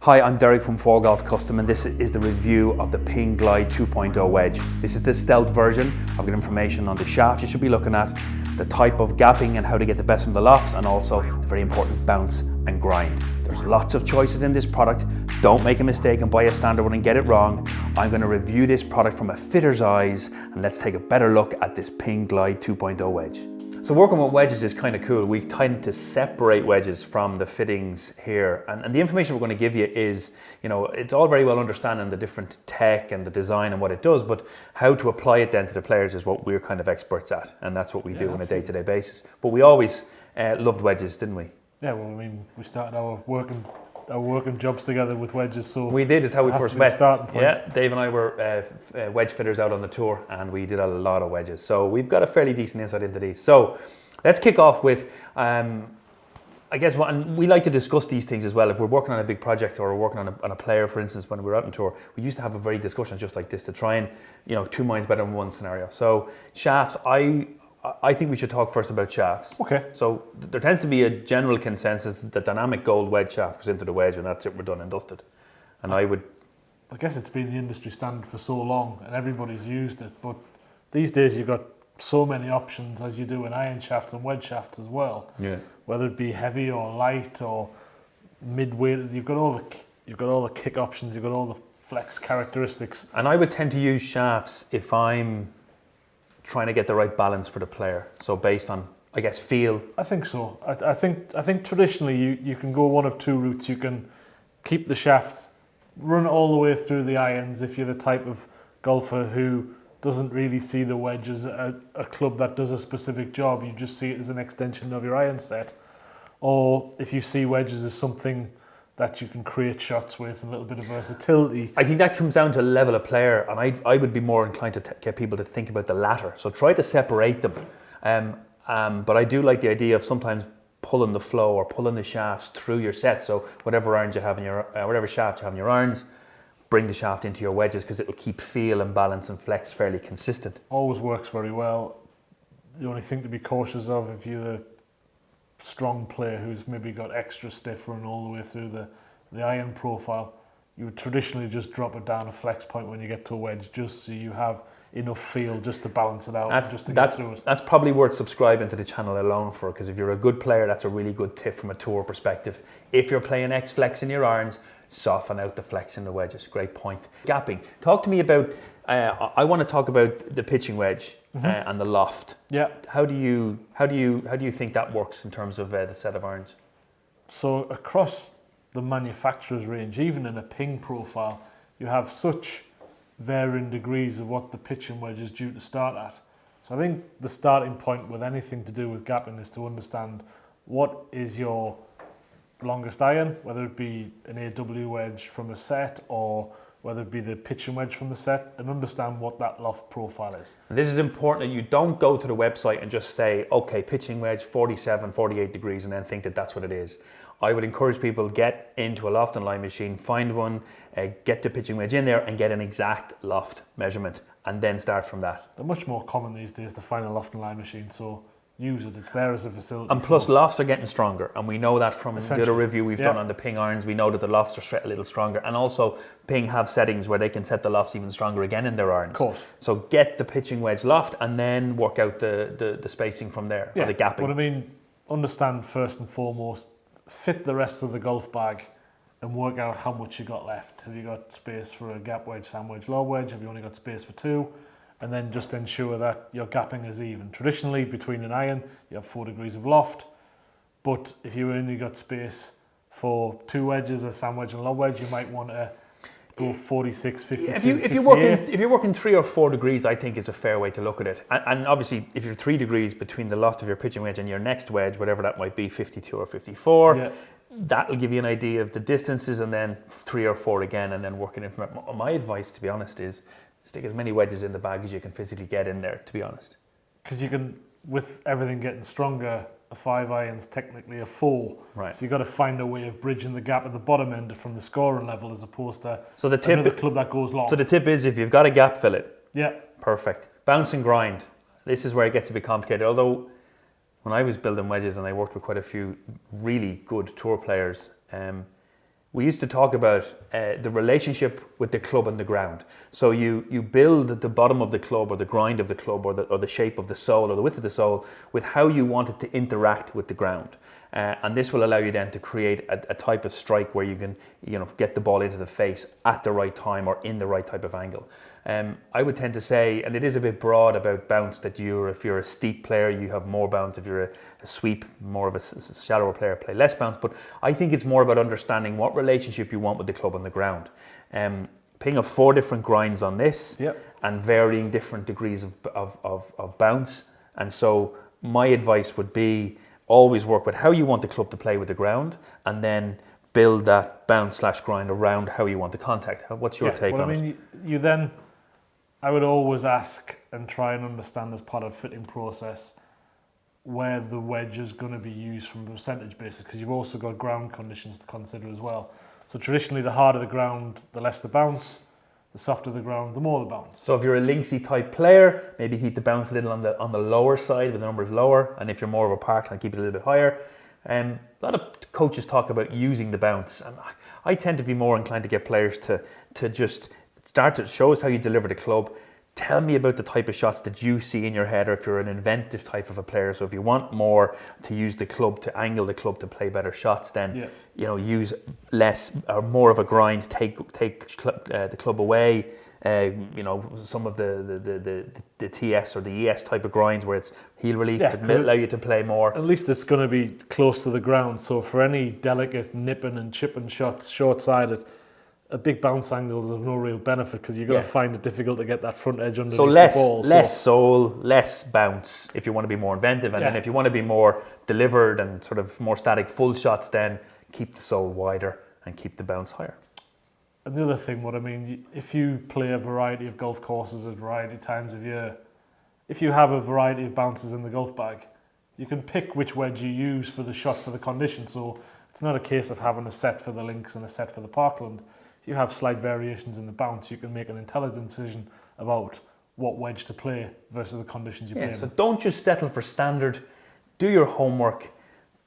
Hi, I'm Derek from 4 Golf Custom, and this is the review of the Ping Glide 2.0 wedge. This is the stealth version. I've got information on the shaft you should be looking at, the type of gapping and how to get the best from the lofts, and also the very important bounce and grind. There's lots of choices in this product. Don't make a mistake and buy a standard one and get it wrong. I'm going to review this product from a fitter's eyes, and let's take a better look at this Ping Glide 2.0 wedge. So working with wedges is kind of cool. We tend to separate wedges from the fittings here, and the information we're going to give you is, it's all very well understanding the different tech and the design and what it does, but how to apply it then to the players is what we're kind of experts at, and that's what we do on a day-to-day basis. But we always loved wedges, didn't we? Yeah, well, I mean, we started our working jobs together with wedges, so we did. It's how we first met. Starting point. Yeah, Dave and I were wedge fitters out on the tour, and we did a lot of wedges. So we've got a fairly decent insight into these. So let's kick off with, I guess, and we like to discuss these things as well. If we're working on a big project or we're working on a player, for instance, when we were out on tour, we used to have a very discussion just like this to try and, two minds better than one scenario. So shafts, I think we should talk first about shafts. Okay. So there tends to be a general consensus that the dynamic gold wedge shaft goes into the wedge and that's it, we're done and dusted. And I guess it's been the industry standard for so long and everybody's used it, but these days you've got so many options as you do in iron shaft and wedge shaft as well. Yeah. Whether it be heavy or light or mid-weight, you've got all the kick options, you've got all the flex characteristics. And I would tend to use shafts if I'm trying to get the right balance for the player. So based on, I guess, feel. I think so. I think traditionally you can go one of two routes. You can keep the shaft, run it all the way through the irons if you're the type of golfer who doesn't really see the wedge as a club that does a specific job. You just see it as an extension of your iron set. Or if you see wedges as something that you can create shots with, a little bit of versatility. I think that comes down to level of player, and I would be more inclined to get people to think about the latter. So try to separate them. But I do like the idea of sometimes pulling the flow or pulling the shafts through your set. So whatever irons you have in your, whatever shaft you have in your irons, bring the shaft into your wedges because it'll keep feel and balance and flex fairly consistent. Always works very well. The only thing to be cautious of if you're a strong player who's maybe got extra stiff run all the way through the iron profile, you would traditionally just drop it down a flex point when you get to a wedge just so you have enough feel just to balance it out get through it. That's probably worth subscribing to the channel alone for, because if you're a good player, that's a really good tip from a tour perspective. If you're playing X flex in your irons, soften out the flex in the wedges. Great point. Gapping. Talk to me about, I want to talk about the pitching wedge. And the loft. Yeah. How do you think that works in terms of the set of irons? So across the manufacturer's range, even in a Ping profile, you have such varying degrees of what the pitching wedge is due to start at. So I think the starting point with anything to do with gapping is to understand what is your longest iron, whether it be an AW wedge from a set or whether it be the pitching wedge from the set, and understand what that loft profile is. And this is important that you don't go to the website and just say, okay, pitching wedge 47, 48 degrees, and then think that that's what it is. I would encourage people get into a loft and line machine, find one, get the pitching wedge in there and get an exact loft measurement, and then start from that. They're much more common these days to find a loft and line machine, so use it. It's there as a facility. And plus, lofts are getting stronger, and we know that from the other review we've done on the Ping irons. We know that the lofts are a little stronger, and also Ping have settings where they can set the lofts even stronger again in their irons. Of course. So get the pitching wedge loft, and then work out the spacing from there, or the gapping. But I mean, understand first and foremost, fit the rest of the golf bag, and work out how much you got left. Have you got space for a gap wedge, sand wedge, lob wedge? Have you only got space for two? And then just ensure that your gapping is even. Traditionally, between an iron, you have 4 degrees of loft, but if you only got space for two wedges, a sand wedge and lob wedge, you might want to go 46, 52, if you're working 3 or 4 degrees, I think is a fair way to look at it. And obviously, if you're 3 degrees between the loft of your pitching wedge and your next wedge, whatever that might be, 52 or 54, that'll give you an idea of the distances, and then 3 or 4 again, and then working in from it. My advice, to be honest, is stick as many wedges in the bag as you can physically get in there, to be honest. Because you can, with everything getting stronger, a 5 iron's technically a 4. Right. So you've got to find a way of bridging the gap at the bottom end from the scoring level as opposed to another club that goes long. So the tip is, if you've got a gap, fill it. Yeah. Perfect. Bounce and grind. This is where it gets a bit complicated. Although when I was building wedges and I worked with quite a few really good tour players, We used to talk about the relationship with the club and the ground. So you build the bottom of the club or the grind of the club or the shape of the sole or the width of the sole with how you want it to interact with the ground. And this will allow you then to create a type of strike where you can get the ball into the face at the right time or in the right type of angle. I would tend to say, and it is a bit broad about bounce, that if you're a steep player, you have more bounce. If you're a sweep, more of a shallower player, play less bounce. But I think it's more about understanding what relationship you want with the club on the ground. Ping of 4 different grinds on this, and varying different degrees of bounce. And so my advice would be always work with how you want the club to play with the ground, and then build that bounce / grind around how you want the contact. What's your take on it? You then, I would always ask and try and understand as part of the fitting process where the wedge is going to be used from a percentage basis, because you've also got ground conditions to consider as well. So traditionally, the harder the ground, the less the bounce. The softer the ground, the more the bounce. So if you're a linksy type player, maybe keep the bounce a little on the lower side with the numbers lower, and if you're more of a parkland, keep it a little bit higher. A lot of coaches talk about using the bounce, and I tend to be more inclined to get players to just start to show us how you deliver the club. Tell me about the type of shots that you see in your head, or if you're an inventive type of a player. So if you want more to use the club, to angle the club to play better shots, then use less or more of a grind. Take the club away. Some of the TS or the ES type of grinds where it's heel relief to allow you to play more. At least it's going to be close to the ground. So for any delicate nipping and chipping shots, short-sided, a big bounce angle is of no real benefit, because you're going to find it difficult to get that front edge underneath the ball. Less sole, less bounce if you want to be more inventive. And then if you want to be more delivered and sort of more static full shots, then keep the sole wider and keep the bounce higher. And the other thing, if you play a variety of golf courses at a variety of times of year, if you have a variety of bounces in the golf bag, you can pick which wedge you use for the shot for the condition. So it's not a case of having a set for the links and a set for the parkland. If you have slight variations in the bounce, you can make an intelligent decision about what wedge to play versus the conditions you play in. So don't just settle for standard. Do your homework.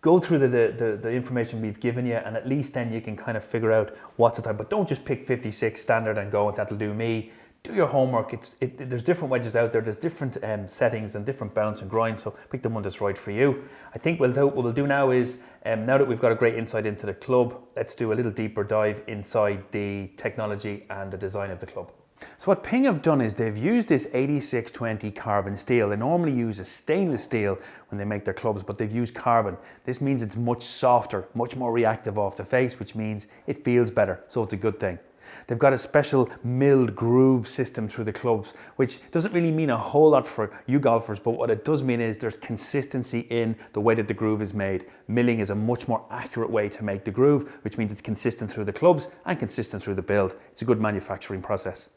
Go through the information we've given you, and at least then you can kind of figure out what's the type. But don't just pick 56 standard and go, that'll do me. Do your homework. There's different wedges out there. There's different settings and different bounce and grinds. So pick the one that's right for you. I think what we'll do now is, now that we've got a great insight into the club, let's do a little deeper dive inside the technology and the design of the club. So what Ping have done is they've used this 8620 carbon steel. They normally use a stainless steel when they make their clubs, but they've used carbon. This means it's much softer, much more reactive off the face, which means it feels better. So it's a good thing. They've got a special milled groove system through the clubs, which doesn't really mean a whole lot for you golfers, but what it does mean is there's consistency in the way that the groove is made. Milling is a much more accurate way to make the groove, which means it's consistent through the clubs and consistent through the build. It's a good manufacturing process.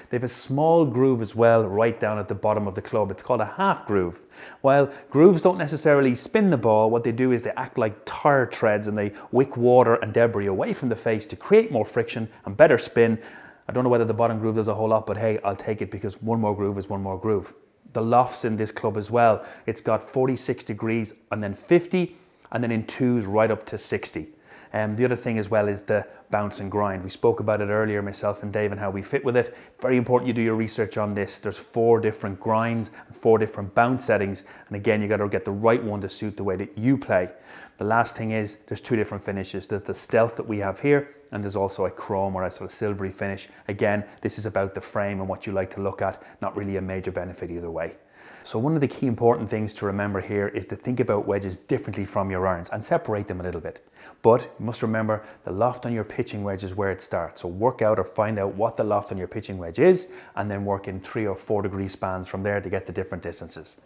They have a small groove as well right down at the bottom of the club. It's called a half groove. While grooves don't necessarily spin the ball, what they do is they act like tire treads, and they wick water and debris away from the face to create more friction and better spin. I don't know whether the bottom groove does a whole lot, but hey, I'll take it, because one more groove is one more groove. The lofts in this club as well, it's got 46 degrees and then 50, and then in twos right up to 60. The other thing as well is the bounce and grind. We spoke about it earlier, myself and Dave, and how we fit with it. Very important you do your research on this. There's 4 different grinds and 4 different bounce settings. And again, you got to get the right one to suit the way that you play. The last thing is there's 2 different finishes. There's the stealth that we have here, and there's also a chrome or a sort of silvery finish. Again, this is about the frame and what you like to look at, not really a major benefit either way. So one of the key important things to remember here is to think about wedges differently from your irons and separate them a little bit. But you must remember the loft on your pitching wedge is where it starts. So work out or find out what the loft on your pitching wedge is, and then work in 3 or 4 degree spans from there to get the different distances.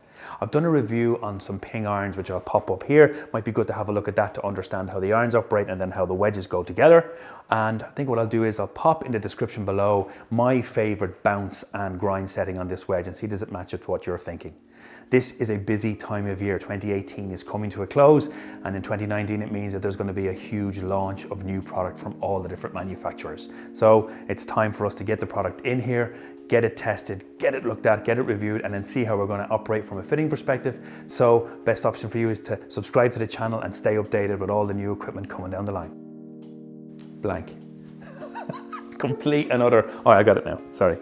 I've done a review on some Ping irons, which I'll pop up here. Might be good to have a look at that to understand how the irons operate and then how the wedges go together. And I think what I'll do is I'll pop in the description below my favorite bounce and grind setting on this wedge and see does it match with what you're thinking. This is a busy time of year. 2018 is coming to a close, and in 2019 it means that there's going to be a huge launch of new product from all the different manufacturers. So it's time for us to get the product in here, get it tested, get it looked at, get it reviewed, and then see how we're going to operate from a fitting perspective. So best option for you is to subscribe to the channel and stay updated with all the new equipment coming down the line. blank. Complete and utter. Oh, I got it now. Sorry.